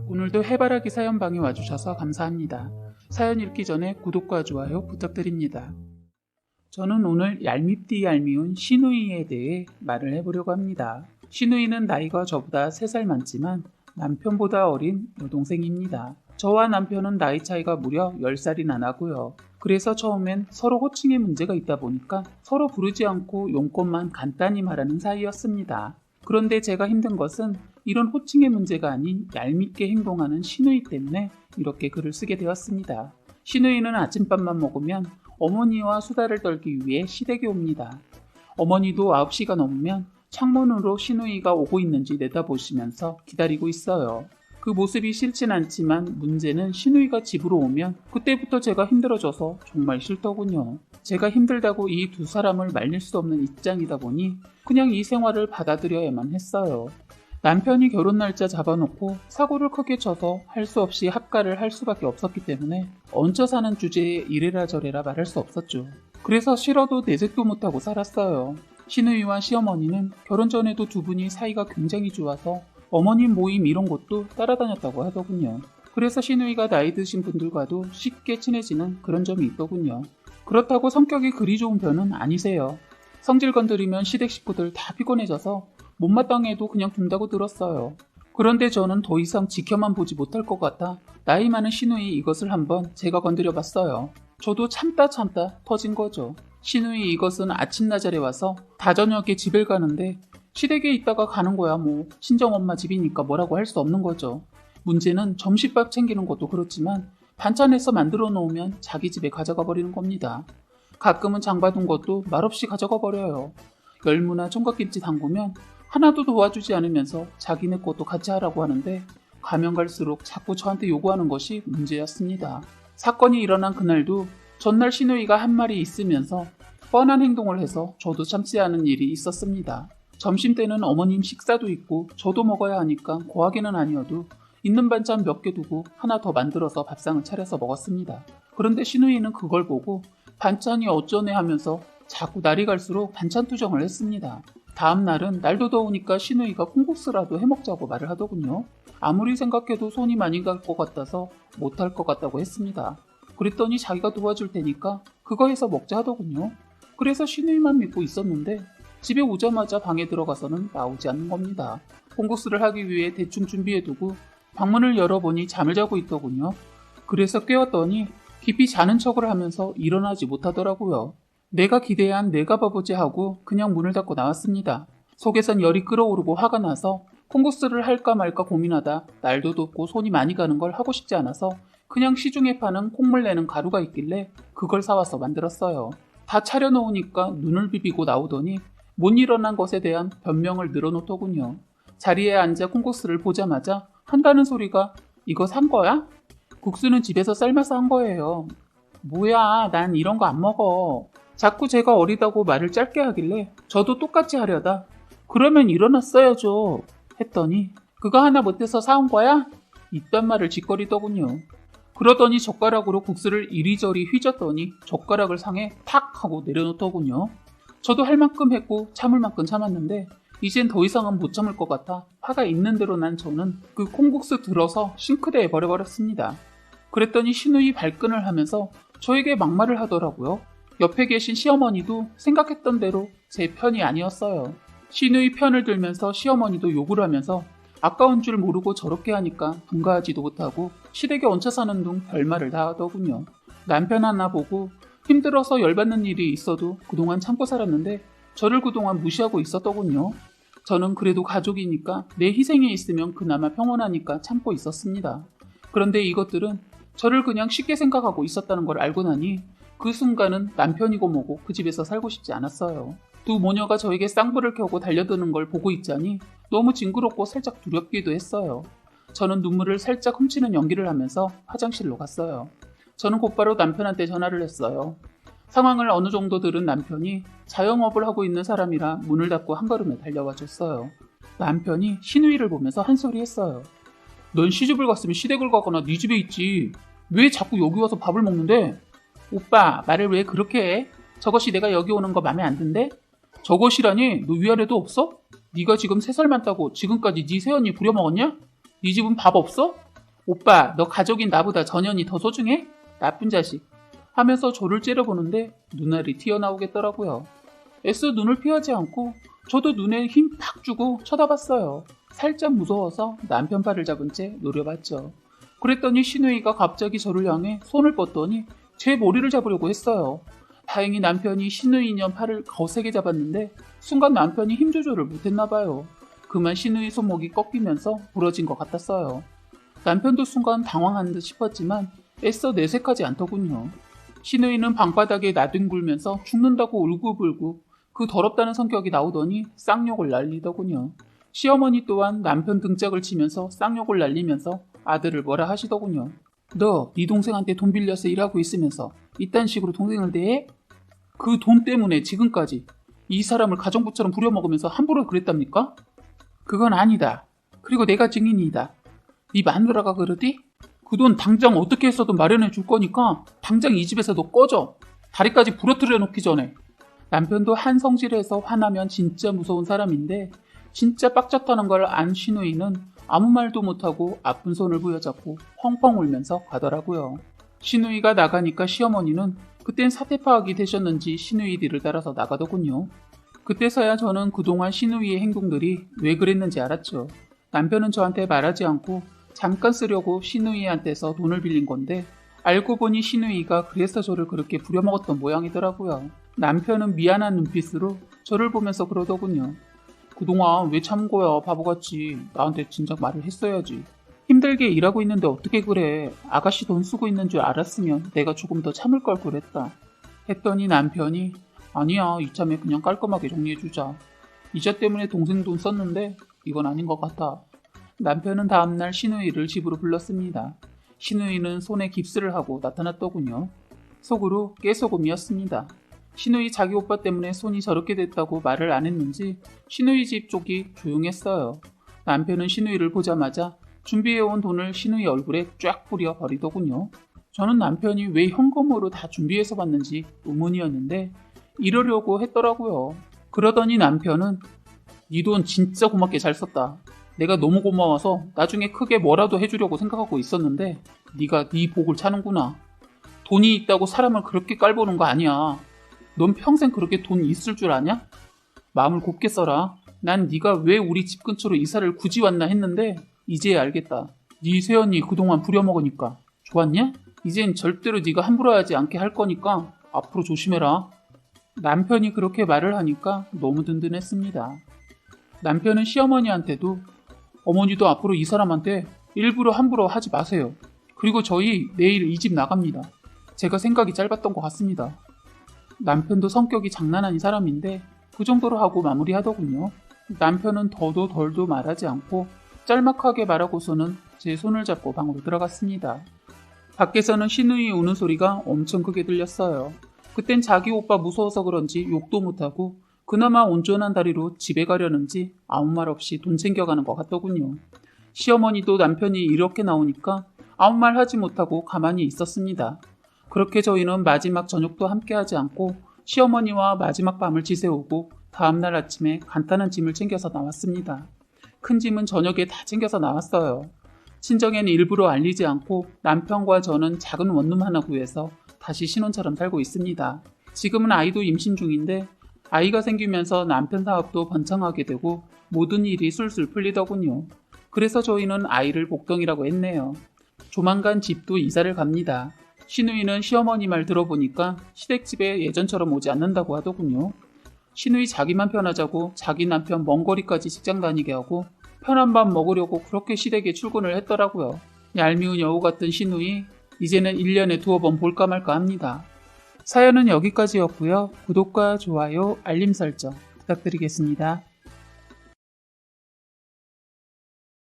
오늘도 해바라기 사연방에 와주셔서 감사합니다. 사연 읽기 전에 구독과 좋아요 부탁드립니다. 저는 오늘 얄밉디 얄미운 시누이에 대해 말을 해보려고 합니다. 시누이는 나이가 저보다 3살 많지만 남편보다 어린 여동생입니다. 저와 남편은 나이 차이가 무려 10살이나 나고요. 그래서 처음엔 서로 호칭에 문제가 있다 보니까 서로 부르지 않고 용건만 간단히 말하는 사이였습니다. 그런데 제가 힘든 것은 이런 호칭의 문제가 아닌 얄밉게 행동하는 시누이 때문에 이렇게 글을 쓰게 되었습니다. 시누이는 아침밥만 먹으면 어머니와 수다를 떨기 위해 시댁에 옵니다. 어머니도 9시가 넘으면 창문으로 시누이가 오고 있는지 내다보시면서 기다리고 있어요. 그 모습이 싫진 않지만 문제는 시누이가 집으로 오면 그때부터 제가 힘들어져서 정말 싫더군요. 제가 힘들다고 이 두 사람을 말릴 수 없는 입장이다 보니 그냥 이 생활을 받아들여야만 했어요. 남편이 결혼 날짜 잡아놓고 사고를 크게 쳐서 할 수 없이 합가를 할 수밖에 없었기 때문에 얹혀 사는 주제에 이래라 저래라 말할 수 없었죠. 그래서 싫어도 내색도 못하고 살았어요. 시누이와 시어머니는 결혼 전에도 두 분이 사이가 굉장히 좋아서 어머님 모임 이런 곳도 따라다녔다고 하더군요. 그래서 시누이가 나이 드신 분들과도 쉽게 친해지는 그런 점이 있더군요. 그렇다고 성격이 그리 좋은 편은 아니세요. 성질 건드리면 시댁 식구들 다 피곤해져서 못마땅해도 그냥 둔다고 들었어요. 그런데 저는 더 이상 지켜만 보지 못할 것 같아 나이 많은 시누이 이것을 한번 제가 건드려봤어요. 저도 참다 터진 거죠. 시누이 이것은 아침나절에 와서 다저녁에 집을 가는데 시댁에 있다가 가는 거야 뭐 친정엄마 집이니까 뭐라고 할 수 없는 거죠. 문제는 점심밥 챙기는 것도 그렇지만 반찬해서 만들어 놓으면 자기 집에 가져가 버리는 겁니다. 가끔은 장봐둔 것도 말없이 가져가 버려요. 열무나 총각김치 담그면 하나도 도와주지 않으면서 자기네 것도 같이 하라고 하는데 가면 갈수록 자꾸 저한테 요구하는 것이 문제였습니다. 사건이 일어난 그날도 전날 시누이가 한 말이 있으면서 뻔한 행동을 해서 저도 참지 않은 일이 있었습니다. 점심때는 어머님 식사도 있고 저도 먹어야 하니까 고하게는 아니어도 있는 반찬 몇 개 두고 하나 더 만들어서 밥상을 차려서 먹었습니다. 그런데 시누이는 그걸 보고 반찬이 어쩌네 하면서 자꾸 날이 갈수록 반찬 투정을 했습니다. 다음 날은 날도 더우니까 시누이가 콩국수라도 해먹자고 말을 하더군요. 아무리 생각해도 손이 많이 갈 것 같아서 못할 것 같다고 했습니다. 그랬더니 자기가 도와줄 테니까 그거 해서 먹자 하더군요. 그래서 시누이만 믿고 있었는데 집에 오자마자 방에 들어가서는 나오지 않는 겁니다. 콩국수를 하기 위해 대충 준비해두고 방문을 열어보니 잠을 자고 있더군요. 그래서 깨웠더니 깊이 자는 척을 하면서 일어나지 못하더라고요. 내가 기대한 내가 바보지 하고 그냥 문을 닫고 나왔습니다. 속에선 열이 끓어오르고 화가 나서 콩국수를 할까 말까 고민하다 날도 덥고 손이 많이 가는 걸 하고 싶지 않아서 그냥 시중에 파는 콩물 내는 가루가 있길래 그걸 사와서 만들었어요. 다 차려놓으니까 눈을 비비고 나오더니 못 일어난 것에 대한 변명을 늘어놓더군요. 자리에 앉아 콩국수를 보자마자 한다는 소리가 이거 산 거야? 국수는 집에서 삶아서 한 거예요. 뭐야, 난 이런 거 안 먹어. 자꾸 제가 어리다고 말을 짧게 하길래 저도 똑같이 하려다 그러면 일어났어야죠 했더니 그거 하나 못해서 사온 거야? 이딴 말을 짓거리더군요. 그러더니 젓가락으로 국수를 이리저리 휘젓더니 젓가락을 상에 탁 하고 내려놓더군요. 저도 할 만큼 했고 참을 만큼 참았는데 이젠 더 이상은 못 참을 것 같아 화가 있는 대로 난 저는 그 콩국수 들어서 싱크대에 버려버렸습니다. 그랬더니 시누이 발끈을 하면서 저에게 막말을 하더라고요. 옆에 계신 시어머니도 생각했던 대로 제 편이 아니었어요. 시누이 편을 들면서 시어머니도 욕을 하면서 아까운 줄 모르고 저렇게 하니까 분가하지도 못하고 시댁에 얹혀 사는 둥 별말을 다 하더군요. 남편 하나 보고 힘들어서 열받는 일이 있어도 그동안 참고 살았는데 저를 그동안 무시하고 있었더군요. 저는 그래도 가족이니까 내 희생에 있으면 그나마 평온하니까 참고 있었습니다. 그런데 이것들은 저를 그냥 쉽게 생각하고 있었다는 걸 알고 나니 그 순간은 남편이고 뭐고 그 집에서 살고 싶지 않았어요. 두 모녀가 저에게 쌍불을 켜고 달려드는 걸 보고 있자니 너무 징그럽고 살짝 두렵기도 했어요. 저는 눈물을 살짝 훔치는 연기를 하면서 화장실로 갔어요. 저는 곧바로 남편한테 전화를 했어요. 상황을 어느 정도 들은 남편이 자영업을 하고 있는 사람이라 문을 닫고 한 걸음에 달려와 줬어요. 남편이 시누이를 보면서 한 소리 했어요. 넌 시집을 갔으면 시댁을 가거나 네 집에 있지. 왜 자꾸 여기 와서 밥을 먹는데? 오빠, 말을 왜 그렇게 해? 저것이 내가 여기 오는 거 맘에 안 든대? 저것이라니? 너 위아래도 없어? 네가 지금 3살 많다고 지금까지 네 새언니 부려먹었냐? 네 집은 밥 없어? 오빠, 너 가족인 나보다 전현이 더 소중해? 나쁜 자식. 하면서 저를 째려보는데 눈알이 튀어나오겠더라고요. 애써 눈을 피하지 않고 저도 눈에 힘 팍 주고 쳐다봤어요. 살짝 무서워서 남편 팔을 잡은 채 노려봤죠. 그랬더니 신우이가 갑자기 저를 향해 손을 뻗더니 제 머리를 잡으려고 했어요. 다행히 남편이 신우이 년 팔을 거세게 잡았는데 순간 남편이 힘 조절을 못했나 봐요. 그만 신우이 손목이 꺾이면서 부러진 것 같았어요. 남편도 순간 당황한 듯 싶었지만 애써 내색하지 않더군요. 신우이는 방바닥에 나뒹굴면서 죽는다고 울고불고 그 더럽다는 성격이 나오더니 쌍욕을 날리더군요. 시어머니 또한 남편 등짝을 치면서 쌍욕을 날리면서 아들을 뭐라 하시더군요. 너 네 동생한테 돈 빌려서 일하고 있으면서 이딴 식으로 동생을 대해? 그 돈 때문에 지금까지 이 사람을 가정부처럼 부려먹으면서 함부로 그랬답니까? 그건 아니다. 그리고 내가 증인이다. 네 마누라가 그러디? 그 돈 당장 어떻게 해서든 마련해 줄 거니까 당장 이 집에서 너 꺼져. 다리까지 부러뜨려 놓기 전에. 남편도 한 성질에서 화나면 진짜 무서운 사람인데 진짜 빡쳤다는 걸 안 신우이는 아무 말도 못하고 아픈 손을 부여잡고 펑펑 울면서 가더라고요. 신우이가 나가니까 시어머니는 그땐 사태 파악이 되셨는지 신우이 뒤를 따라서 나가더군요. 그때서야 저는 그동안 신우이의 행동들이 왜 그랬는지 알았죠. 남편은 저한테 말하지 않고 잠깐 쓰려고 신우이한테서 돈을 빌린 건데 알고 보니 신우이가 그래서 저를 그렇게 부려먹었던 모양이더라고요. 남편은 미안한 눈빛으로 저를 보면서 그러더군요. 그동안 왜 참은 거야 바보같이. 나한테 진작 말을 했어야지. 힘들게 일하고 있는데 어떻게 그래. 아가씨 돈 쓰고 있는 줄 알았으면 내가 조금 더 참을 걸 그랬다. 했더니 남편이 아니야 이참에 그냥 깔끔하게 정리해주자. 이자 때문에 동생 돈 썼는데 이건 아닌 것 같아. 남편은 다음날 신우이를 집으로 불렀습니다. 신우이는 손에 깁스를 하고 나타났더군요. 속으로 깨소금이었습니다. 신우이 자기 오빠 때문에 손이 저렇게 됐다고 말을 안 했는지 신우이 집 쪽이 조용했어요. 남편은 신우이를 보자마자 준비해온 돈을 신우이 얼굴에 쫙 뿌려 버리더군요. 저는 남편이 왜 현금으로 다 준비해서 받는지 의문이었는데 이러려고 했더라고요. 그러더니 남편은 네 돈 진짜 고맙게 잘 썼다. 내가 너무 고마워서 나중에 크게 뭐라도 해주려고 생각하고 있었는데 네가 네 복을 차는구나. 돈이 있다고 사람을 그렇게 깔보는 거 아니야. 넌 평생 그렇게 돈 있을 줄 아냐? 마음을 곱게 써라. 난 네가 왜 우리 집 근처로 이사를 굳이 왔나 했는데 이제야 알겠다. 네 새언니 그동안 부려먹으니까. 좋았냐? 이젠 절대로 네가 함부로 하지 않게 할 거니까 앞으로 조심해라. 남편이 그렇게 말을 하니까 너무 든든했습니다. 남편은 시어머니한테도 어머니도 앞으로 이 사람한테 일부러 함부로 하지 마세요. 그리고 저희 내일 이 집 나갑니다. 제가 생각이 짧았던 것 같습니다. 남편도 성격이 장난 아닌 사람인데 그 정도로 하고 마무리하더군요. 남편은 더도 덜도 말하지 않고 짤막하게 말하고서는 제 손을 잡고 방으로 들어갔습니다. 밖에서는 신우이 우는 소리가 엄청 크게 들렸어요. 그땐 자기 오빠 무서워서 그런지 욕도 못하고 그나마 온전한 다리로 집에 가려는지 아무 말 없이 돈 챙겨가는 것 같더군요. 시어머니도 남편이 이렇게 나오니까 아무 말 하지 못하고 가만히 있었습니다. 그렇게 저희는 마지막 저녁도 함께하지 않고 시어머니와 마지막 밤을 지새우고 다음날 아침에 간단한 짐을 챙겨서 나왔습니다. 큰 짐은 저녁에 다 챙겨서 나왔어요. 친정에는 일부러 알리지 않고 남편과 저는 작은 원룸 하나 구해서 다시 신혼처럼 살고 있습니다. 지금은 아이도 임신 중인데 아이가 생기면서 남편 사업도 번창하게 되고 모든 일이 술술 풀리더군요. 그래서 저희는 아이를 복덩이라고 했네요. 조만간 집도 이사를 갑니다. 신우이는 시어머니 말 들어보니까 시댁집에 예전처럼 오지 않는다고 하더군요. 신우이 자기만 편하자고 자기 남편 먼 거리까지 직장 다니게 하고 편한 밥 먹으려고 그렇게 시댁에 출근을 했더라고요. 얄미운 여우 같은 신우이 이제는 1년에 2번 볼까 말까 합니다. 사연은 여기까지였고요. 구독과 좋아요, 알림 설정 부탁드리겠습니다.